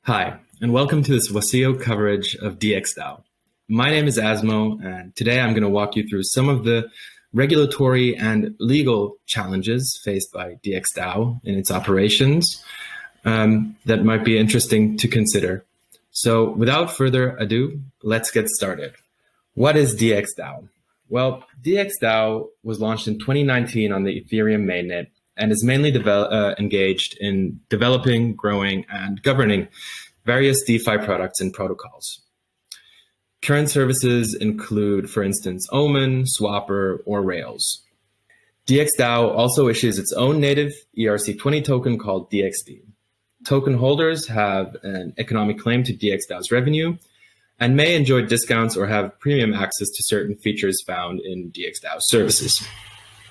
Hi, and welcome to this WACEO coverage of DXdao. My name is Asmo, and today I'm going to walk you through some of the regulatory and legal challenges faced by DXdao in its operations that might be interesting to consider. So without further ado, let's get started. What is DXdao? Well, DXdao was launched in 2019 on the Ethereum mainnet and is mainly engaged in developing, growing, and governing various DeFi products and protocols. Current services include, for instance, Omen, Swapper, or Rails. DXdao also issues its own native ERC20 token called DXD. Token holders have an economic claim to DXdao's revenue and may enjoy discounts or have premium access to certain features found in DXdao services.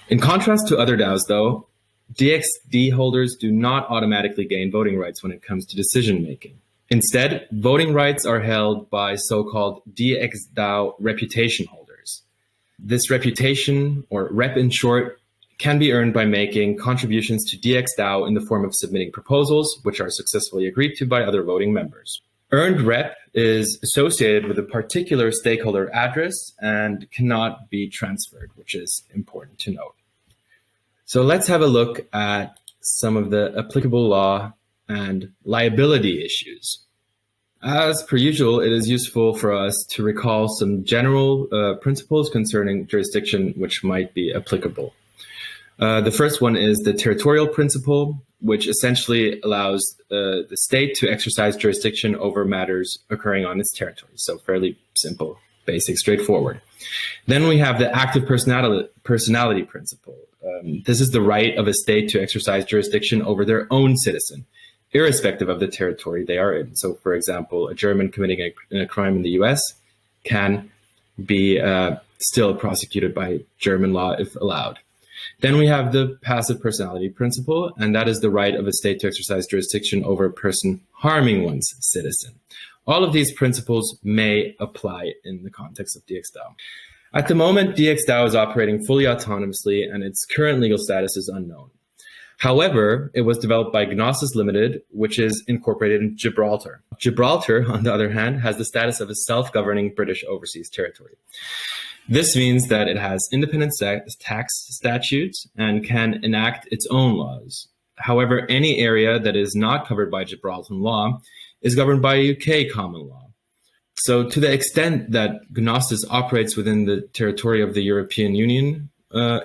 In contrast to other DAOs, though, DXD holders do not automatically gain voting rights when it comes to decision-making. Instead, voting rights are held by so-called DXdao reputation holders. This reputation, or rep in short, can be earned by making contributions to DXdao in the form of submitting proposals, which are successfully agreed to by other voting members. Earned rep is associated with a particular stakeholder address and cannot be transferred, which is important to note. So let's have a look at some of the applicable law and liability issues. As per usual, it is useful for us to recall some general principles concerning jurisdiction which might be applicable. The first one is the territorial principle, which essentially allows the state to exercise jurisdiction over matters occurring on its territory. So fairly simple, basic, straightforward. Then we have the active personality principle. This is the right of a state to exercise jurisdiction over their own citizen, irrespective of the territory they are in. So, for example, a German committing a crime in the US can be still prosecuted by German law if allowed. Then we have the passive personality principle, and that is the right of a state to exercise jurisdiction over a person harming one's citizen. All of these principles may apply in the context of DXdao. At the moment, DXdao is operating fully autonomously, and its current legal status is unknown. However, it was developed by Gnosis Limited, which is incorporated in Gibraltar. Gibraltar, on the other hand, has the status of a self-governing British overseas territory. This means that it has independent tax statutes and can enact its own laws. However, any area that is not covered by Gibraltar law is governed by UK common law. So to the extent that Gnosis operates within the territory of the European Union,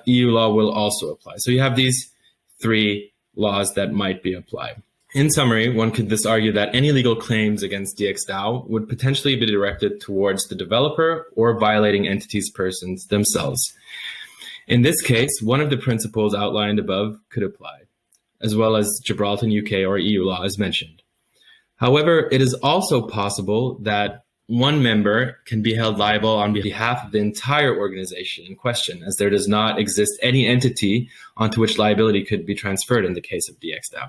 EU law will also apply. So you have these three laws that might be applied. In summary, one could thus argue that any legal claims against DXdao would potentially be directed towards the developer or violating entities' persons themselves. In this case, one of the principles outlined above could apply, as well as Gibraltar UK or EU law as mentioned. However, it is also possible that one member can be held liable on behalf of the entire organization in question, as there does not exist any entity onto which liability could be transferred in the case of DXdao.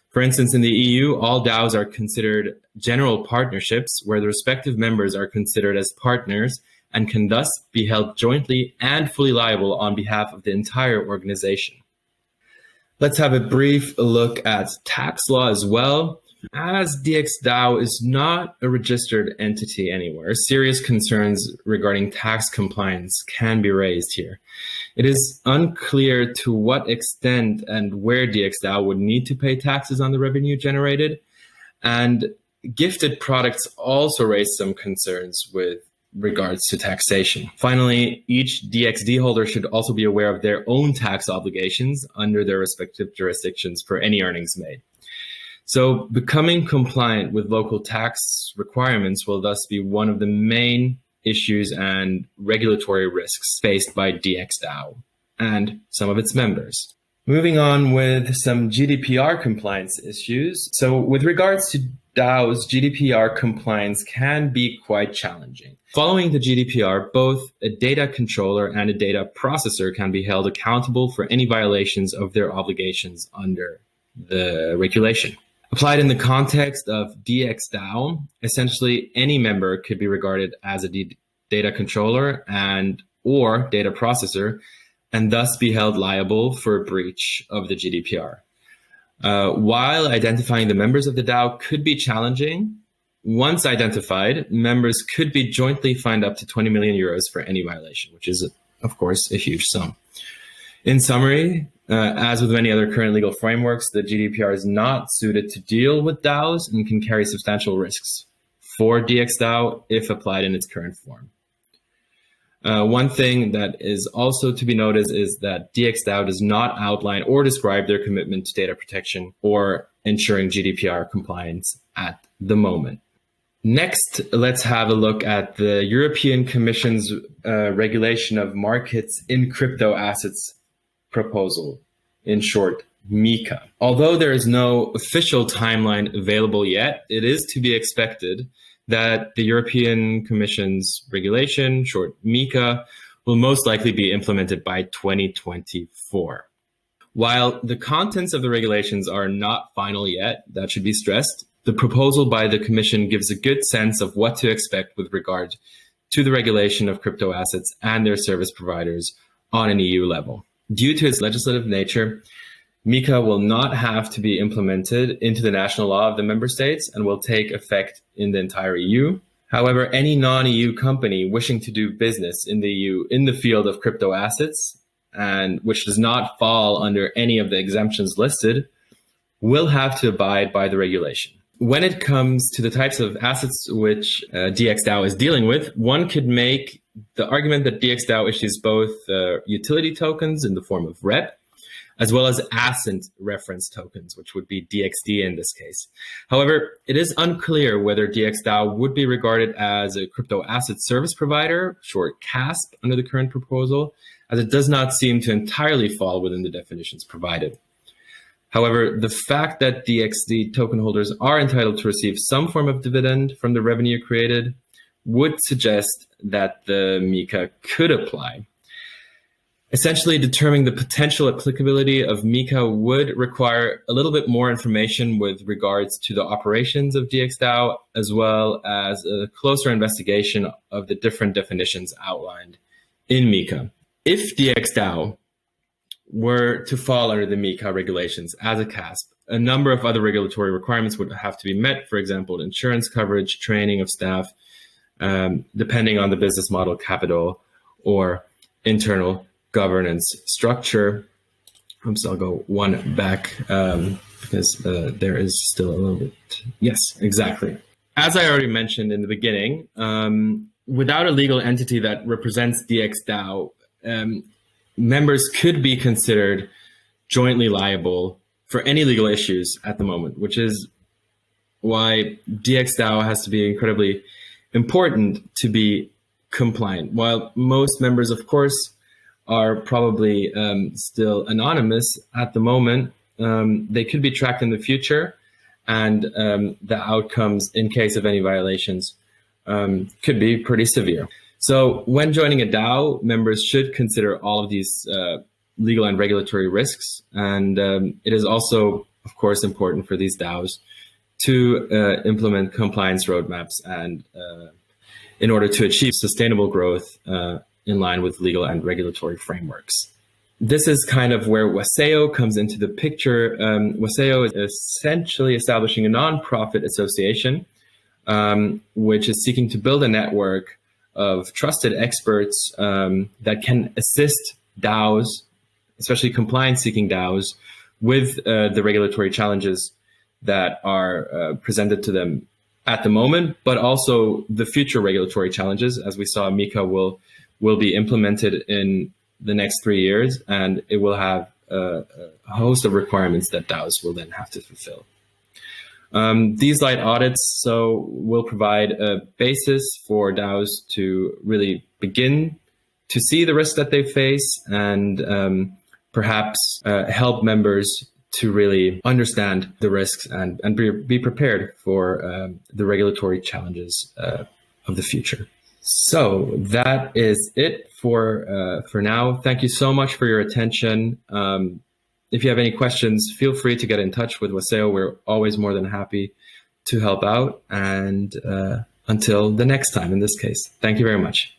For instance, in the EU, all DAOs are considered general partnerships where the respective members are considered as partners and can thus be held jointly and fully liable on behalf of the entire organization. Let's have a brief look at tax law as well. As DXdao is not a registered entity anywhere, serious concerns regarding tax compliance can be raised here. It is unclear to what extent and where DXdao would need to pay taxes on the revenue generated, and gifted products also raise some concerns with regards to taxation. Finally, each DXD holder should also be aware of their own tax obligations under their respective jurisdictions for any earnings made. So becoming compliant with local tax requirements will thus be one of the main issues and regulatory risks faced by DXdao and some of its members. Moving on with some GDPR compliance issues. So with regards to DAOs, GDPR compliance can be quite challenging. Following the GDPR, both a data controller and a data processor can be held accountable for any violations of their obligations under the regulation. Applied in the context of DXdao, essentially any member could be regarded as a data controller and or data processor and thus be held liable for a breach of the GDPR. While identifying the members of the DAO could be challenging, once identified, members could be jointly fined up to 20 million euros for any violation, which is, of course, a huge sum. In summary, as with many other current legal frameworks, the GDPR is not suited to deal with DAOs and can carry substantial risks for DXdao if applied in its current form. One thing that is also to be noticed is that DXdao does not outline or describe their commitment to data protection or ensuring GDPR compliance at the moment. Next, let's have a look at the European Commission's regulation of markets in crypto assets proposal, in short, MiCA. Although there is no official timeline available yet, it is to be expected that the European Commission's regulation, short MiCA, will most likely be implemented by 2024. While the contents of the regulations are not final yet, that should be stressed, the proposal by the Commission gives a good sense of what to expect with regard to the regulation of crypto assets and their service providers on an EU level. Due to its legislative nature, MiCA will not have to be implemented into the national law of the member states and will take effect in the entire EU. However, any non-EU company wishing to do business in the EU in the field of crypto assets, and which does not fall under any of the exemptions listed, will have to abide by the regulation. When it comes to the types of assets which DXdao is dealing with, one could make the argument that DXdao issues both utility tokens in the form of REP, as well as asset reference tokens, which would be DXD in this case. However, it is unclear whether DXdao would be regarded as a crypto asset service provider, short CASP, under the current proposal, as it does not seem to entirely fall within the definitions provided. However, the fact that DXD token holders are entitled to receive some form of dividend from the revenue created would suggest that the MiCA could apply. Essentially, determining the potential applicability of MiCA would require a little bit more information with regards to the operations of DXdao, as well as a closer investigation of the different definitions outlined in MiCA. If DXdao were to fall under the MiCA regulations as a CASP, a number of other regulatory requirements would have to be met, for example, insurance coverage, training of staff, depending on the business model, capital, or internal governance structure. So I'll go one back because there is still a little bit. Yes, exactly. As I already mentioned in the beginning, without a legal entity that represents DXdao, members could be considered jointly liable for any legal issues at the moment, which is why DXdao has to be incredibly important to be compliant. While most members, of course, are probably still anonymous at the moment, they could be tracked in the future, and the outcomes in case of any violations could be pretty severe. So when joining a DAO, members should consider all of these legal and regulatory risks. And it is also, of course, important for these DAOs to implement compliance roadmaps and in order to achieve sustainable growth in line with legal and regulatory frameworks. This is kind of where WACEO comes into the picture. WACEO is essentially establishing a nonprofit association, which is seeking to build a network of trusted experts that can assist DAOs, especially compliance-seeking DAOs, with the regulatory challenges that are presented to them at the moment, but also the future regulatory challenges. As we saw, MiCA will be implemented in the next 3 years, and it will have a host of requirements that DAOs will then have to fulfill. These light audits will provide a basis for DAOs to really begin to see the risks that they face and perhaps help members to really understand the risks and be prepared for the regulatory challenges of the future. So that is it for now. Thank you so much for your attention. If you have any questions, feel free to get in touch with WACEO. We're always more than happy to help out. And until the next time, in this case, thank you very much.